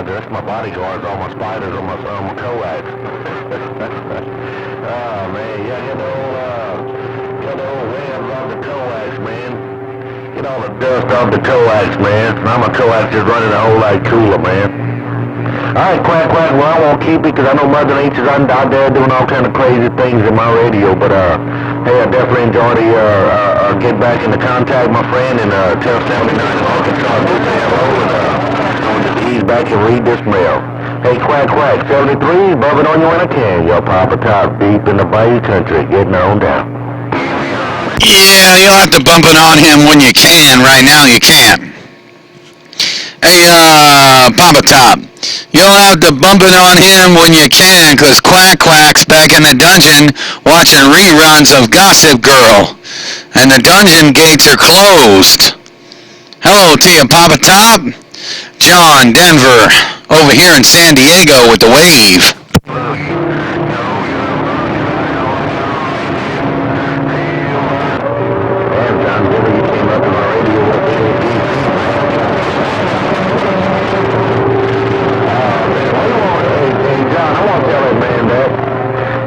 That's my bodyguards, all my spiders on my coax. Oh, man, yeah, get the old webs off the coax, man. Get all the dust off the coax, man. Now my coax is running a whole lot cooler, man. Alright, quack, quack, well, I won't keep it because I know Mother Nature's out there doing all kind of crazy things in my radio, but, hey, I definitely enjoy the, get back into contact, my friend, and, tell 79 in Arkansas, to say hello, and, I'll just ease back and read this mail. Hey, quack, quack, 73, bumping on you when I can, your Papa Top deep in the Bayou country, getting on down. Yeah, you'll have to bump it on him when you can. Right now, you can't. Hey, Papa Top, you'll have to bump it on him when you can, 'cause Quack Quack's back in the dungeon watching reruns of Gossip Girl, and the dungeon gates are closed. Hello to you, Papa Top. John Denver over here in San Diego with the wave.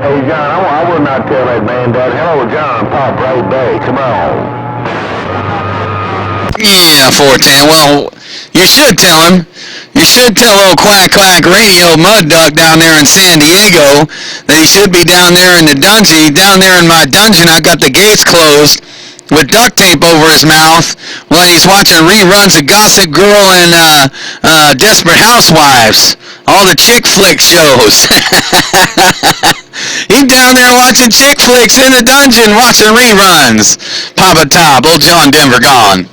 Hey, John, I will not tell that man that. Hello, John, pop right back. Come on. Yeah, 410. Well, you should tell him. You should tell old Quack Quack Radio Mud Duck down there in San Diego that he should be down there in the dungeon. Down there in my dungeon, I got the gates closed with duct tape over his mouth while he's watching reruns of Gossip Girl and Desperate Housewives. All the chick flick shows. He's down there watching chick flicks in the dungeon, watching reruns. Papa Top, old John Denver gone.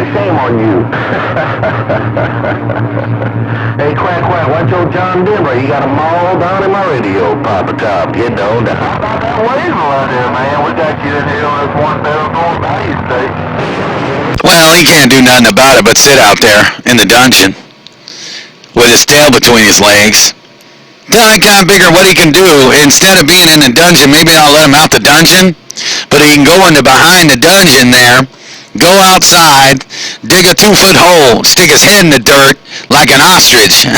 Shame on you. Hey, Quack Quack, watch old John Denver. He got them all down in my radio, Papa Top. Get on down. How about that wave right there, man? We got you in here on this 1,000 North Bayou State. Well, he can't do nothing about it but sit out there in the dungeon with his tail between his legs. Then I kind of figure what he can do. Instead of being in the dungeon, maybe I'll let him out the dungeon, but he can go into behind the dungeon there, go outside, dig a 2-foot hole, stick his head in the dirt like an ostrich.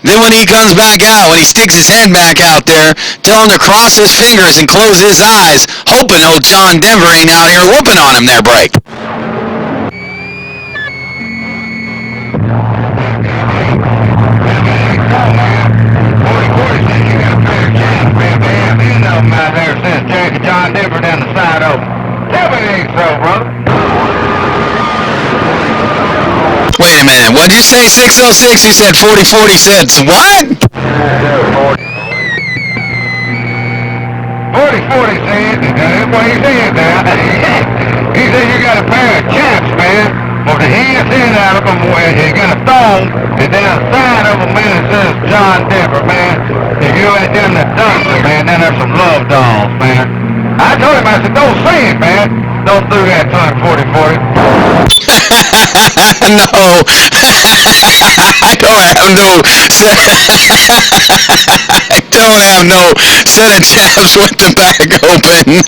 Then when he comes back out, when he sticks his head back out there, tell him to cross his fingers and close his eyes, hoping old John Denver ain't out here whooping on him there, Break. John Denver down the side open. Tell me it ain't so, brother. Wait a minute, what'd you say, 606? You said 4040 cents. What? 40 cents. That's what he said now. He said you got a pair of chaps, man. With the hands in out of them, where you got a thong, and down the side of them, man, it says John Denver, man. If you ain't down the dungeon, man, then there's some love dolls, man. I told him, I said, don't say it, man. Don't do that to him, 4040. No. I don't have no I don't have no set of chaps with the back open.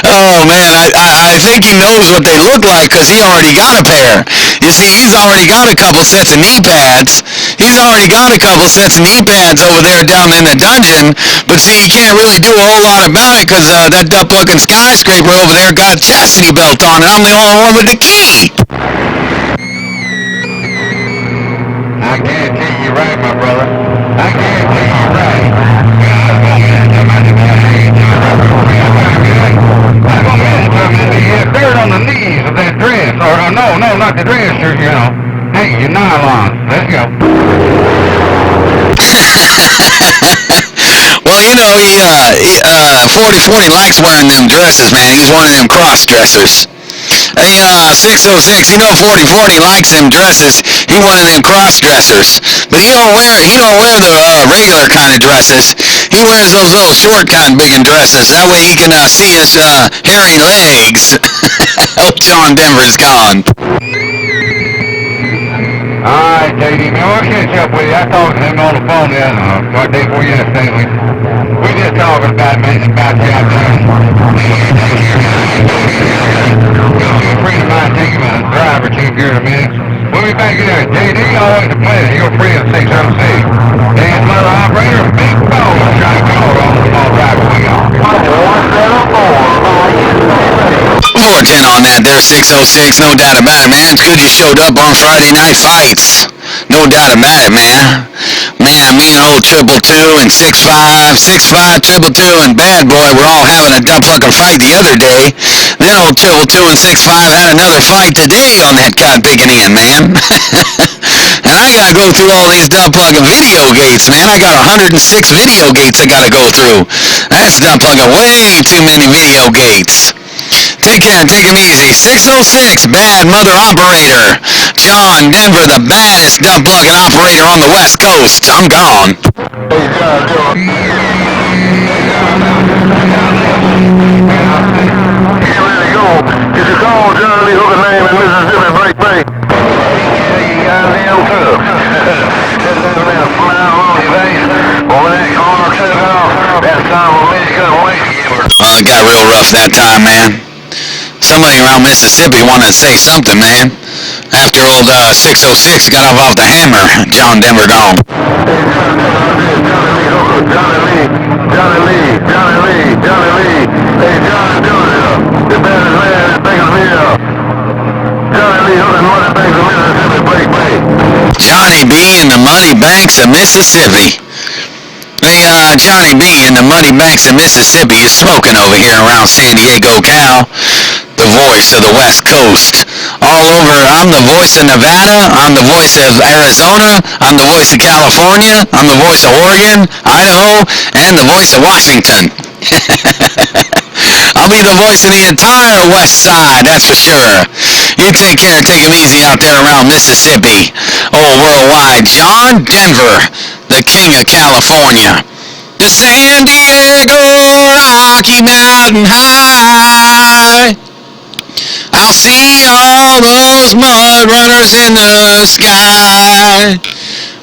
Oh man, I think he knows what they look like because he already got a pair. You see, he's already got a couple sets of knee pads. He's already got a couple sets of knee pads over there down in the dungeon. But see, he can't really do a whole lot about it because that duck-looking skyscraper over there got a chastity belt on, and I'm the only one with the key. I guarantee you're right, my brother. I guarantee you're right. Dirt on the knees of that dress, or no, not the dress, you know. Hey, your nylon. Let's go. Well, you know, he 4040 likes wearing them dresses, man. He's one of them cross-dressers. Hey, 606, you know 4040 likes them dresses. He one of them cross-dressers. But he don't wear the regular kind of dresses. He wears those little short kind of big dresses. That way he can see his hairy legs. Oh, John Denver's gone. Alright, JD, man, we'll catch up with you. I talked to him on the phone the other right day before yesterday. We just talking about, man, about you out there. A friend of mine take him a drive or two here in a minute. We'll be back in there. JD, always a pleasure. Your friend 606. Dan, mother operator, big ball. Trying to call on the small driver we are. 410 on that there, 606, no doubt about it, man. It's good you showed up on Friday Night Fights. No doubt about it, man. Man, me and old Triple Two and 6'5", Triple Two and Bad Boy were all having a dumb fucking fight the other day. Then old Triple Two and 6'5" had another fight today on that cod picking in, man. And I gotta go through all these dumb fucking video gates, man. I got 106 video gates I gotta go through. That's dumb fucking way too many video gates. Take care and take him easy. 606, bad mother operator. John Denver, the baddest dumb fucking operator on the West Coast. I'm gone. Get ready to go. Get your call, Johnny, hook a name in Mississippi, break, break. Yeah, you got them too. Just let them smile on your face. But when that corner took off, that son of a bitch couldn't wait to give her. Well, it got real rough that time, man. Somebody around Mississippi wanted to say something, man. After old 606 got off the hammer, John Denver gone. Johnny Lee. Hey, Johnny Denver, the baddest man in Bakersville. Johnny Lee hooking money banks of Mississippi, break, break. Johnny B in the money banks of Mississippi. Hey, Johnny B in the money banks of Mississippi is smoking over here around San Diego, Cal. The voice of the West Coast. All over, I'm the voice of Nevada, I'm the voice of Arizona, I'm the voice of California, I'm the voice of Oregon, Idaho, and the voice of Washington. I'll be the voice of the entire West Side, that's for sure. You take care and take it easy out there around Mississippi. Oh, worldwide, John Denver, the king of California. The San Diego Rocky Mountain High. I'll see all those mud runners in the sky.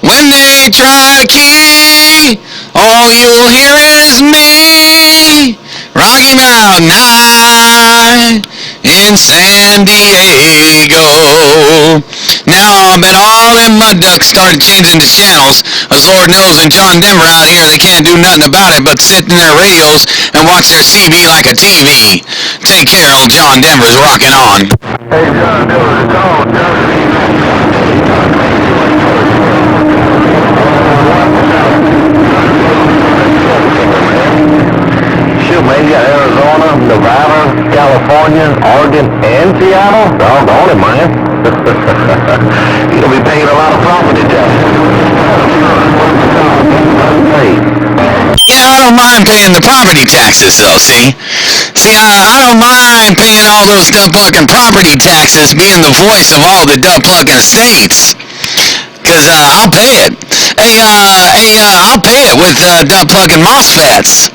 When they try to key, all you'll hear is me. Rocky Mountain High in San Diego. Now I bet all them mud ducks started changing the channels. As Lord knows in John Denver out here, they can't do nothing about it but sit in their radios and watch their CB like a TV. Take care, old John Denver's rocking on. Hey, John Denver, call, Shoot, man, you got Arizona, Nevada, California, Oregon, and Seattle? Doggone it, man. You're going to be paying a lot of property taxes. Yeah, I don't mind paying the property taxes, though, see? I don't mind paying all those dumb fucking property taxes being the voice of all the dumb fucking estates. Cause I'll pay it. I'll pay it with dumb fucking MOSFETs.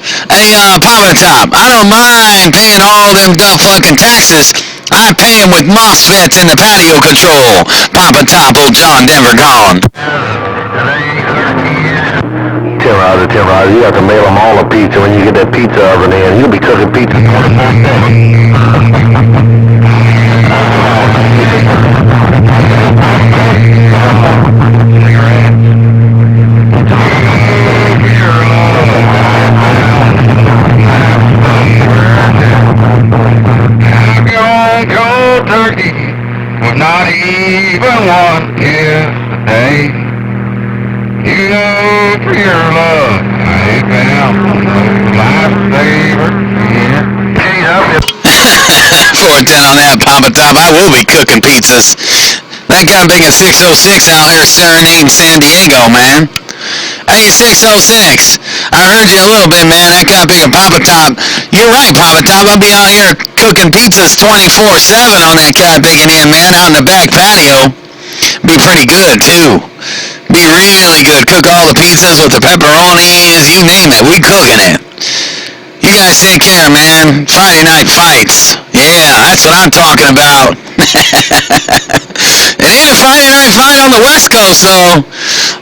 Popa Top, I don't mind paying all them dumb fucking taxes. I pay them with MOSFETs in the patio control. Popa Top, old John Denver gone. 10 rounds, you have to mail them all a pizza when you get that pizza oven in. You'll be cooking pizza 24/7. Cold turkey was not even one kiss a day. You know, for your love, I found lifesaver. Yeah. 410 on that, Popa Top. I will be cooking pizzas. That guy picking 606 out here serenading San Diego, man. Hey, 606. I heard you a little bit, man. That guy picking Popa Top. You're right, Popa Top. I'll be out here cooking pizzas 24/7 on that guy picking in, man, out in the back patio. Be pretty good, too. Be really good. Cook all the pizzas with the pepperonis, you name it. We cooking it. You guys take care, man. Friday Night Fights. Yeah, that's what I'm talking about. It ain't a Friday night fight on the West Coast, though.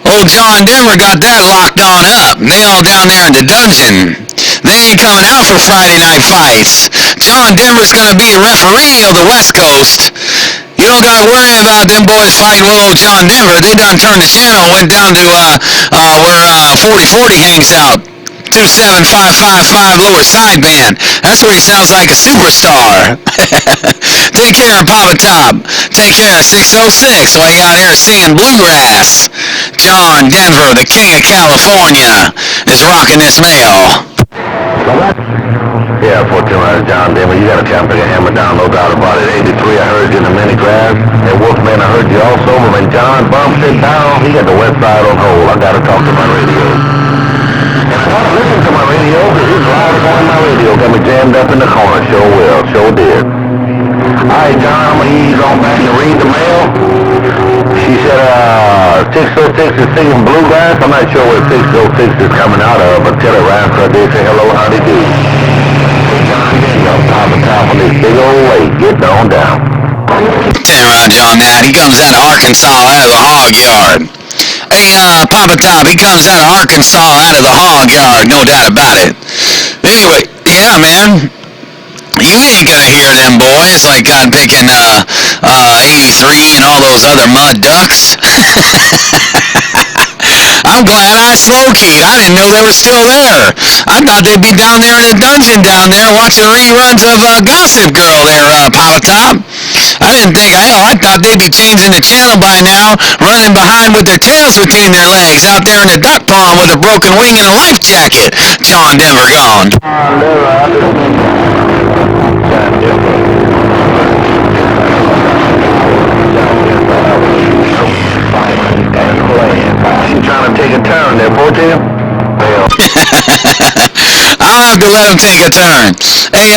Old John Denver got that locked on up. They all down there in the dungeon. They ain't coming out for Friday night fights. John Denver's going to be referee of the West Coast. You don't got to worry about them boys fighting with old John Denver. They done turned the channel, went down to where 4040 hangs out. 27555 lower sideband. That's where he sounds like a superstar. Take care of Papa Top. Take care of 606 while you out here singing bluegrass. John Denver, the king of California, is rocking this mail. Yeah, 14 John Denver, you got a count big hammer down, no doubt about it. 83, I heard you in the mini grass. And Wolfman, I heard you also. But when John bumps it down, he got the west side on hold. I got to talk to my radio. And I want to listen to my radio because it's loud on my radio. Got me jammed up in the corner. Sure will. Sure did. All right, John, I'm going to ease on back and read the mail. She said 606 is singing bluegrass. I'm not sure where 606 is coming out of, but tell her right after I did say hello, howdy do. John Denver, Papa Top on this big old lake. Get on down. Damn right, John, that. He comes out of Arkansas, out of the hog yard. Hey, Papa Top, he comes out of Arkansas, out of the hog yard, no doubt about it. Anyway, yeah, man. You ain't gonna hear them boys like God picking 83 and all those other mud ducks. I'm glad I smoke-keyed. I didn't know they were still there. I thought they'd be down there in the dungeon down there watching reruns of Gossip Girl there, Papa Top. I didn't think, I thought they'd be changing the channel by now, running behind with their tails between their legs, out there in the duck pond with a broken wing and a life jacket. John Denver gone. She's trying to take a turn there, 14. I'll have to let him take a turn. Hey,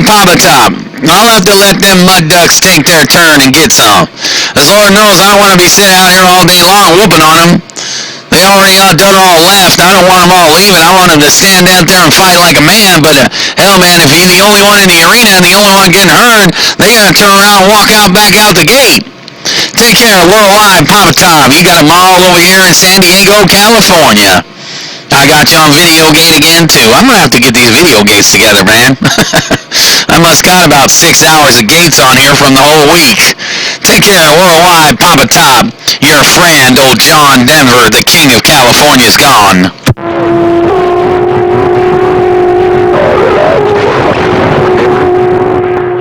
Papa Top. I'll have to let them mud ducks take their turn and get some. As Lord knows, I don't want to be sitting out here all day long whooping on them. They already done all left. I don't want them all leaving. I want them to stand out there and fight like a man. But hell, man, if you're the only one in the arena and the only one getting hurt, they gotta turn around and walk out back out the gate. Take care of Worldwide Papa Top. You got them all over here in San Diego, California. I got you on Video Gate again, too. I'm going to have to get these video gates together, man. I must got about 6 hours of gates on here from the whole week. Take care of Worldwide Papa Top. Your friend, old John Denver, the king of California, is gone.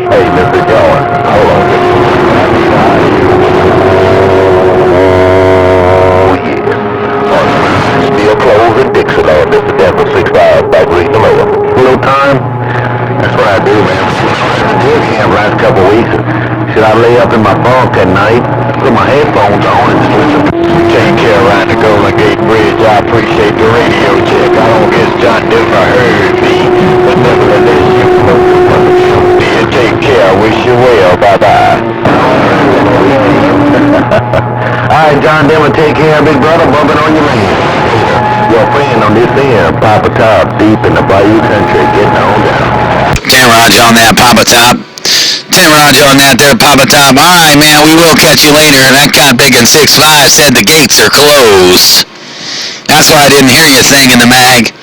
Hey, Mr. John, hold on. Clothes and Dixieland, Mr. Denver, 6'5", back reading the mail. Little time? That's what I do, man. I did camp last couple of weeks. Should I lay up in my bunk at night, put my headphones on, and just listen? Take care around the Golden Gate Bridge. I appreciate the radio check. I don't guess John Denver heard me, but nevertheless, you take care. I wish you well. Bye-bye. All right, John Denver, take care, big brother. Bumping on your man. Your friend on this end, Papa Top, deep in the Bayou country, getting on down. 10 Roger on that, Papa Top. 10 Roger on that there, Papa Top. All right, man, we will catch you later. That cop big and 6'5" said the gates are closed. That's why I didn't hear you thing in the mag.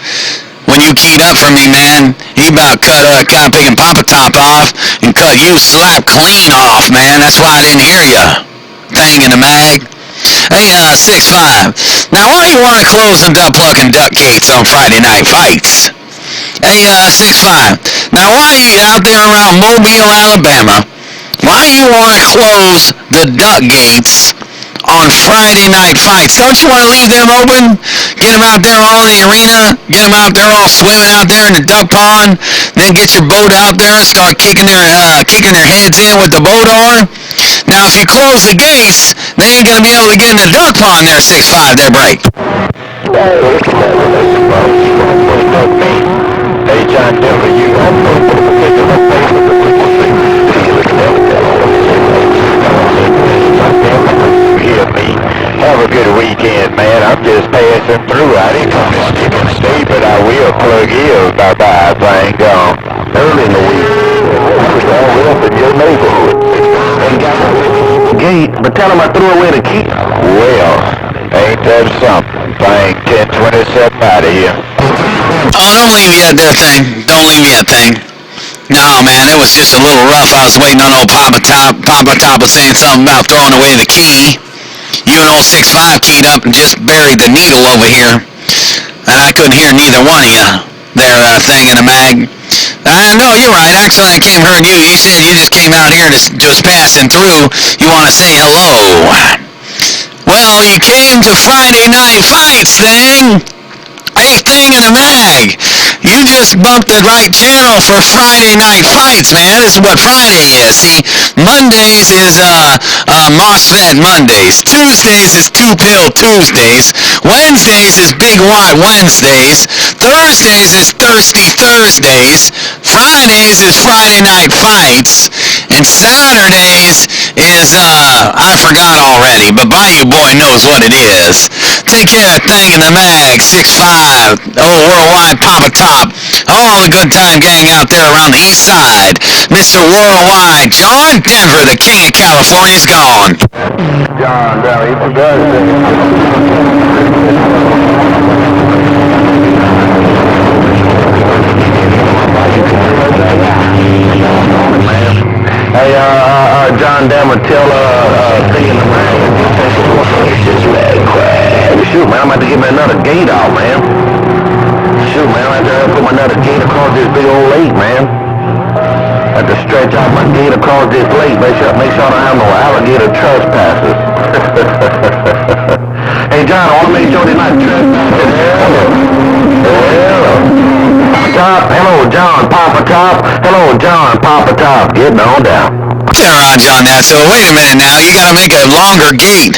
When you keyed up for me, man, he about cut cop big and Papa Top off and cut you slap clean off, man. That's why I didn't hear you thing in the mag. Hey, 6'5". Now, why you want to close them duck plucking duck gates on Friday night fights? Hey, 6'5". Now, why you out there around Mobile, Alabama? Why you want to close the duck gates on Friday night fights? Don't you want to leave them open? Get them out there all in the arena. Get them out there all swimming out there in the duck pond. Then get your boat out there and start kicking their heads in with the boat oar. Now, if you close the gates, they ain't going to be able to get in the duck pond there, 6'5", they're break. Hey, John Denver, you also put a picture of face of the people see. Hear me. Have a good weekend, man. I'm just passing through. I didn't come to stay, but I will plug in about the thing gone. Early in the week. All up in your neighborhood. Gate tell him I threw away the key? Well, ain't that something? Bang 1027 out of here. Oh, don't leave yet there, thing. Don't leave yet, thing. No, man, it was just a little rough. I was waiting on old Papa Top. Papa Top was saying something about throwing away the key. You and old 6'5" keyed up and just buried the needle over here. And I couldn't hear neither one of you there, thing in the mag. No, you're right. Actually, I came hearing you. You said you just came out here just passing through. You want to say hello. Well, you came to Friday Night Fights, thing. Hey, thing in the mag. You just bumped the right channel for Friday Night Fights, man. This is what Friday is. See, Mondays is MOSFET Mondays. Tuesdays is Two Pill Tuesdays. Wednesdays is Big Watt Wednesdays. Thursdays is Thirsty Thursdays. Fridays is Friday Night Fights. And Saturdays is, I forgot already, but Bayou Boy knows what it is. Take care, thing in the mag, 6'5", Worldwide Papa Top, all the good time gang out there around the east side. Mr. Worldwide, John Denver, the king of California's gone. John, Valley, for Thursday. Hey, John Denver, tell, thing in the mag. Shoot, man, I'm about to get me another gate out, man. Shoot, man, I'm about to put my another gate across this big old lake, man. I have to stretch out my gate across this lake, make sure I don't have no alligator trespassers. Hey, John, I want to make sure they're not trespassing. Hello, John, Papa Top. Hello, John, Papa Top. Getting on down. Turn around, John, that. So wait a minute now. You got to make a longer gate.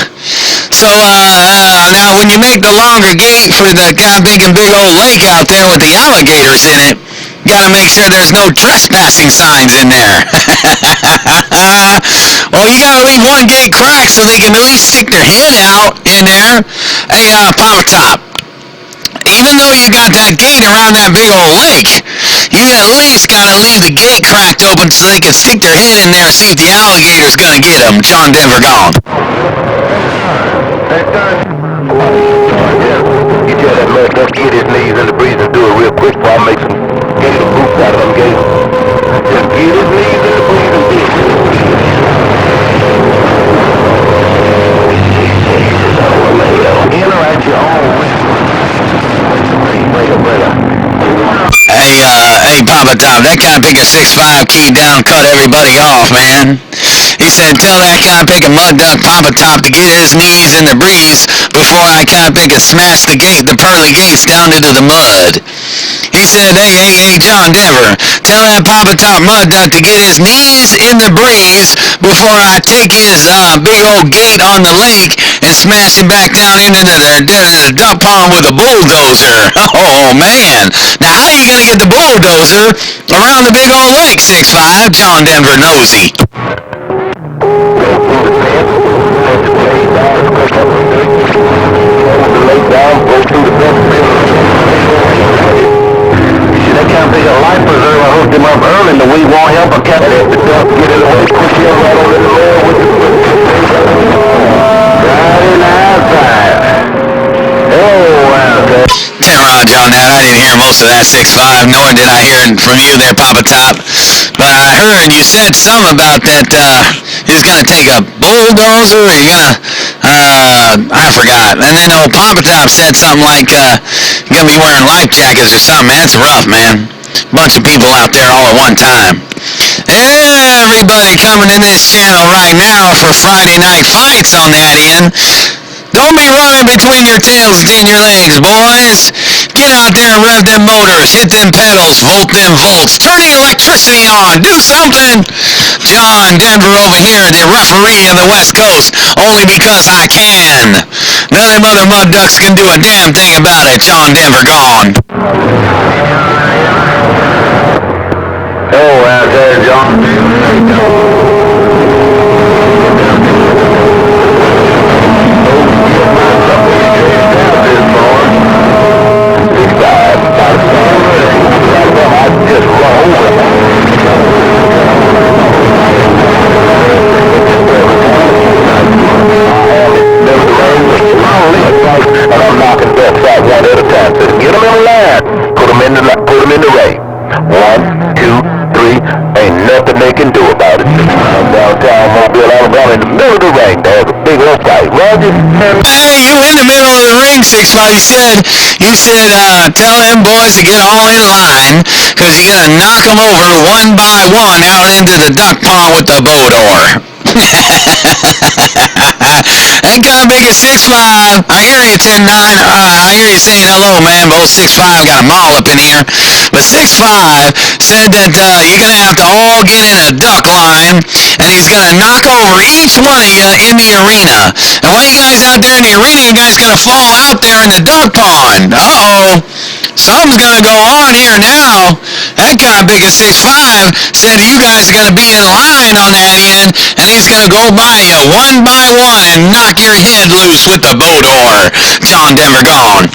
So, now when you make the longer gate for the kind of big old lake out there with the alligators in it, you got to make sure there's no trespassing signs in there. Well, you got to leave one gate cracked so they can at least stick their head out in there. Hey, Papa Top, even though you got that gate around that big old lake, you at least got to leave the gate cracked open so they can stick their head in there and see if the alligator's going to get them. John Denver gone. Hey, son. You tell that man, let's get his knees in the breeze and do it real quick before I make some gator boots out of them gators. Just get his knees in the breeze and do it. Enter at your own risk. Hey, Papa Top, that kind of pick a 6'5" key down, cut everybody off, man. He said, tell that kind of pick a mud duck Papa Top to get his knees in the breeze before I kind of pick and smash the gate, the pearly gates down into the mud. He said, hey, John Denver, tell that Papa Top mud duck to get his knees in the breeze before I take his big old gate on the lake and smash him back down into the duck pond with a bulldozer. Oh, man. Now, how are you going to get the bulldozer around the big old lake, 6'5", John Denver nosy? That can't be a life preserver. I hooked him up early and the weed won't help a cat. Get it away, push him right over the rail with the right in the outside. Oh, wow, okay. Turn around, John, that. I didn't hear most of that 6'5", nor did I hear it from you there, Papa Top. But I heard you said something about that, you're going to take a bulldozer, or you're going to, I forgot. And then old Papa Top said something like, you're going to be wearing life jackets or something. That's rough, man. Bunch of people out there all at one time. Everybody coming in this channel right now for Friday Night Fights on that end. Don't be running between your tails between your legs, boys. Get out there and rev them motors, hit them pedals, volt them volts, turn the electricity on, do something. John Denver over here, the referee of the West Coast, only because I can. None of them other mud ducks can do a damn thing about it. John Denver gone. Oh, out there, John. about it. 6'5" downtown Mobile, Alabama, in the middle of the ring. There's a big old fight. Roger? Hey, you in the middle of the ring, 6'5". You said, tell them boys to get all in line, because you're going to knock them over one by one out into the duck pond with the boat oar. That guy big as 6'5". I hear you 10'9". I hear you saying hello, man. Both 6'5" got a mall up in here. But 6'5" said that you're going to have to all get in a duck line, and he's going to knock over each one of you in the arena. And while you guys out there in the arena, you guys going to fall out there in the duck pond. Uh-oh. Something's going to go on here now. That guy big as 6'5" said you guys are going to be in line on that end, and he's going to go by you one by one and knock your head loose with the boat oar. John Denver gone.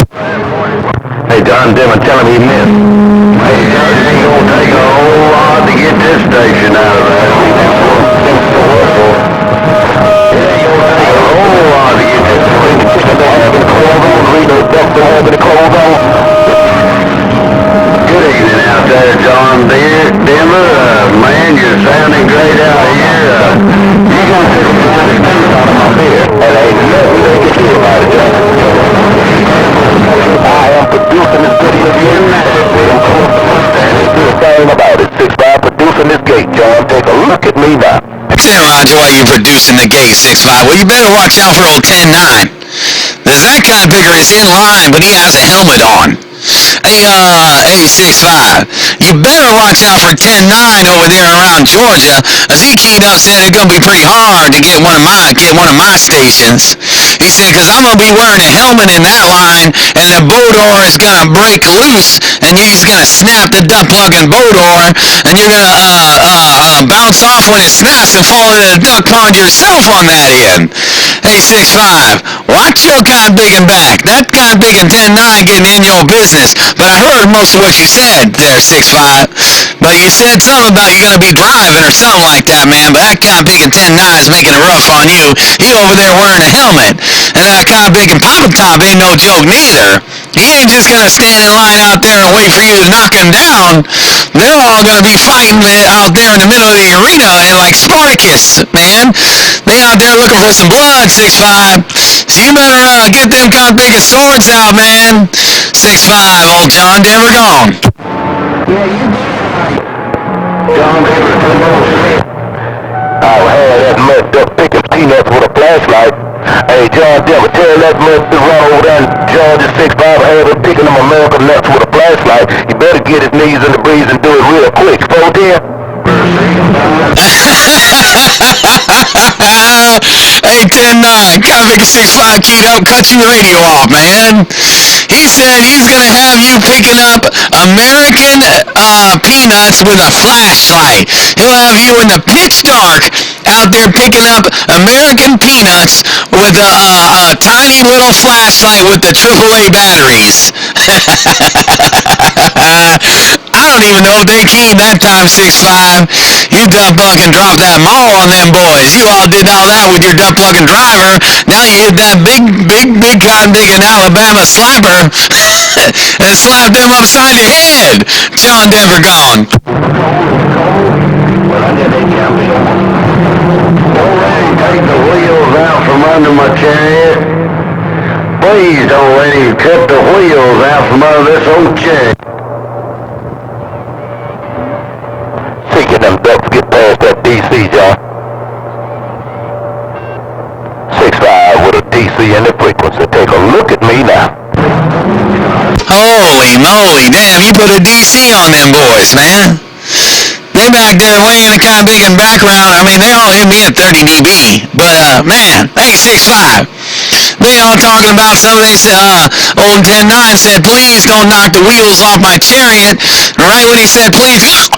Hey, John Denver, tell him he missed. Hey, John, it ain't gonna take a whole lot to get this station out of there. It ain't gonna take a whole lot to get this station. Chicken don't have any clothes on, Reno duck don't have any clothes on. Good evening out there, John Denver. Man, you're sounding great out here. You gonna take some out of my beer. And ain't nothing they can do about it, John. I am producing this video here now. There's no thing about it. 6'5" producing this gate, John. Take a look at me now. Say, Roger, while you're producing the gate, 6'5". Well, you better watch out for old 10'9". There's that guy bigger is in line, but he has a helmet on. Hey, 6'5", you better watch out for 10'9" over there around Georgia, as he keyed up said it's going to be pretty hard to get one of my stations. He said, because I'm going to be wearing a helmet in that line, and the boat oar is going to break loose, and he's going to snap the duck plug and boat oar, and you're going to bounce off when it snaps and fall into the duck pond yourself on that end. Hey, 6'5", watch your kind big and back. That kind big and 10'9" getting in your business. But I heard most of what you said there, 6'5". But you said something about you're going to be driving or something like that, man. But that kind big and 10'9" is making it rough on you. He over there wearing a helmet. And that kind big and Papa Top ain't no joke neither. He ain't just going to stand in line out there and wait for you to knock him down. They're all going to be fighting out there in the middle of the arena like Spartacus, man. They out there looking for some blood, 6'5". So you better get them kind of big swords out, man. 6'5", old John Denver gone. Yeah, you John Denver, come on. I'll have that messed up picking peanuts with a flashlight. Hey, John Denver, tell that messed up run over there in Georgia 6'5", have him picking them American nuts with a flashlight. You better get his knees in the breeze and do it real quick. 410. Hey, 10'9", kind of big a 6'5", keyed up, cut your radio off, man. He said he's going to have you picking up American peanuts with a flashlight. He'll have you in the pitch dark out there picking up American peanuts with a tiny little flashlight with the AAA batteries. I don't even know if they keyed that time, 6'5". You dump plug and drop that mall on them boys. You all did all that with your dump plug and driver. Now you hit that big cotton big and Alabama slapper and slap them upside your head. John Denver gone. Well, I did they count me. Don't let him take the wheels out from under my chariot. Please don't let him cut the wheels out from under this old chariot. Seeking them ducks get past that DC, John. 6'5" with a DC in the frequency. Take a look at me now. Holy moly, damn, you put a DC on them boys, man. They back there way in the kind of big and background. I mean, they all hit me at 30 dB. But, man, hey, 6'5". They all talking about some of they said, old 10'9" said, please don't knock the wheels off my chariot. And right when he said, please,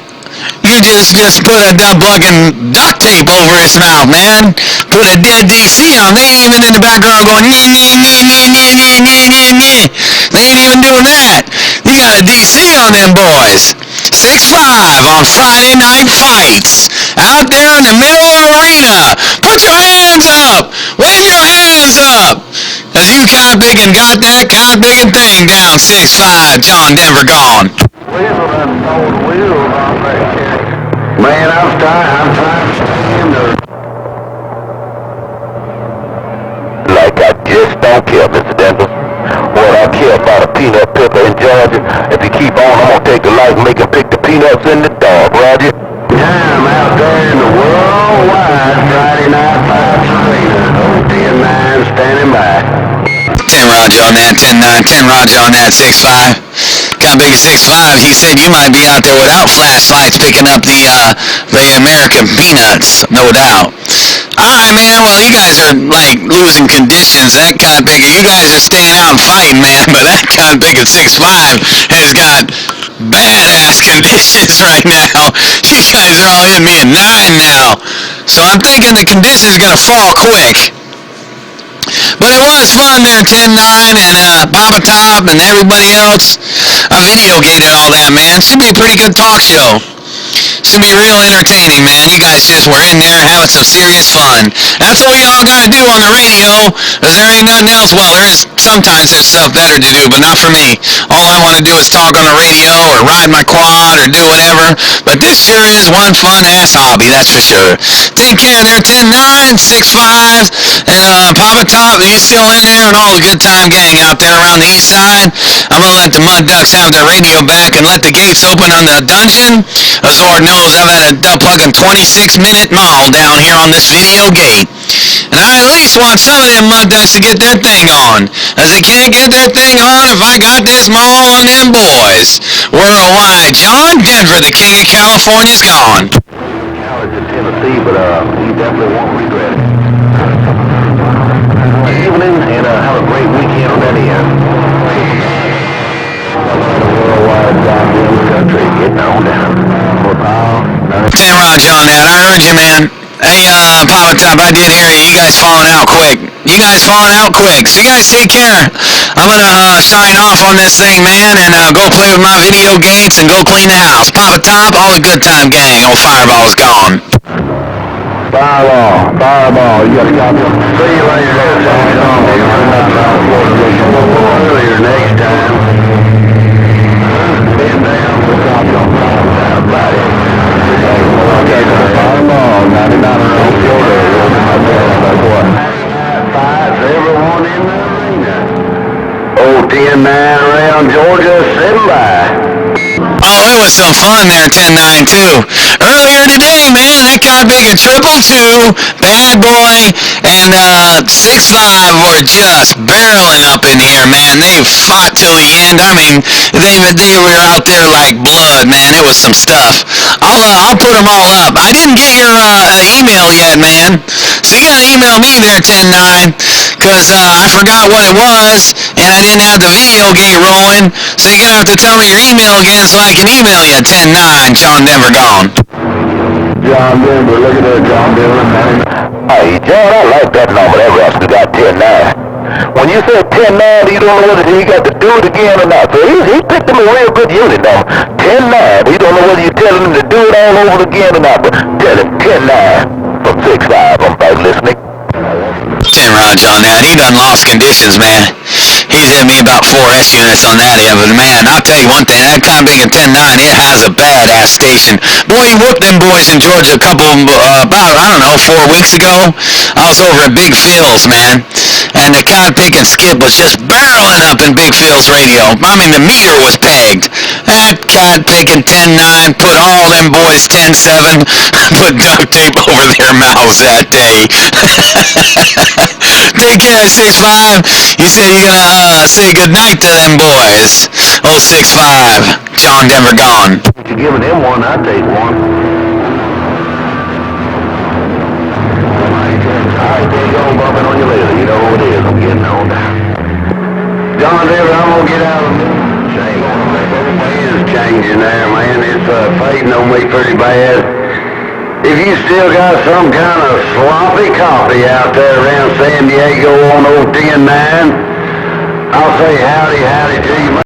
you just put a dump plug and duct tape over his mouth, man. Put a dead DC on. They ain't even in the background going, nyeh, nyeh, nyeh, nyeh, nyeh, nyeh, nyeh, nyeh, nyeh. They ain't even doing that. You got a DC on them boys. 6'5" on Friday Night Fights. Out there in the middle of the arena. Put your hands up. Wave your hands up. Cause you kind of big and got that kind of big and thing down. 6'5", John Denver gone. Wheels on that Man, I'm trying to stand there. Like I just don't care, Mr. Denver. What I care about a peanut picker in Georgia. If you keep on, I'm gonna take the light and make him pick the peanuts in the dog, Roger. Time out there in the worldwide Friday night fire trainer. 10-9 standing by. 10 Roger on that, 10-9, 10 Roger on that, 6-5. Got big at 6'5", he said you might be out there without flashlights picking up the American peanuts, no doubt. Alright, man, well, you guys are, like, losing conditions. That kind of bigger, you guys are staying out and fighting, man, but that kind of big at 6'5" has got badass conditions right now. You guys are all hitting me at 9 now. So I'm thinking the conditions are going to fall quick. But it was fun there, 10-9, and Popa Top and everybody else. I videogated all that, man. Should be a pretty good talk show. Should be real entertaining, man. You guys just were in there having some serious fun. That's what y'all gotta do on the radio, because there ain't nothing else. Well, sometimes there's stuff better to do, but not for me. All I want to do is talk on the radio or ride my quad or do whatever. But this sure is one fun-ass hobby, that's for sure. Take care there, 10-9, 6-5, and Popa Top, you still in there, and all the good time gang out there around the east side. I'm gonna let the Mud Ducks have their radio back and let the gates open on the dungeon. Azord knows I've had a fucking 26-minute mile down here on this video gate. And I at least want some of them Mud Ducks to get their thing on. As they can't get their thing on if I got this mall on them boys. Worldwide, John Denver, the king of California's gone. College in Tennessee, but you definitely won't regret it. Evening, and have a great weekend on that end. Worldwide, country, getting on down. 10 Roger on that. I heard you, man. Hey, Popa Top, I did hear you. You guys falling out quick. You guys falling out quick. So you guys take care. I'm gonna sign off on this thing, man, and go play with my video gates and go clean the house. Popa Top, all the good time gang. Old Fireball's gone. Fireball, you gotta copy them. See you later, earlier next time. Stand down, we'll copy them. Fireball, 99 around Florida. Everyone in the arena. 10-9 around Georgia, sitting by. Oh, it was some fun there, 10-9 too. Earlier today, man, that car big at 222, Bad Boy, and 6-5 were just barreling up in here, man. They fought till the end. I mean, they were out there like blood, man. It was some stuff. I'll put them all up. I didn't get your email yet, man. So you gotta email me there, 10-9, because I forgot what it was, and I didn't have the video gate rolling. So you're gonna have to tell me your email again so I can email you. 10-9, John Denver gone. John Denver, look at that, John Denver, man. Hey, John, I like that number. That rascal got 10-9. When you said 10-9, you don't know whether he got to do it again or not. So he picked him a real good unit number. 10-9. You don't know whether you're telling him to do it all over again or not, but tell him 10-9 from 6-5. I'm about listening. 10 Roger on that. He done lost conditions, man. He's hit me about 4 S units on that end, but man, I'll tell you one thing, that Convict at 10-9, it has a badass station. Boy, he whooped them boys in Georgia a couple, about, I don't know, 4 weeks ago. I was over at Big Phil's, man, and the cod pick and skip was just barreling up in Big Phil's radio. I mean, the meter was pegged. That cod picking 10-9 put all them boys 10-7, put duct tape over their mouths that day. Take care, 6-5. You said you're gonna say goodnight to them boys. 6-5. John Denver gone. If you're giving him one, I'd take one. Alright, there you go, bumping on your later. You know who it is. I'm getting on down. John Denver, I'm gonna get out of the shame on him. Everybody is changing there, man. It's fading on me pretty bad. If you still got some kind of sloppy coffee out there around San Diego on 10-9, I'll say howdy to you.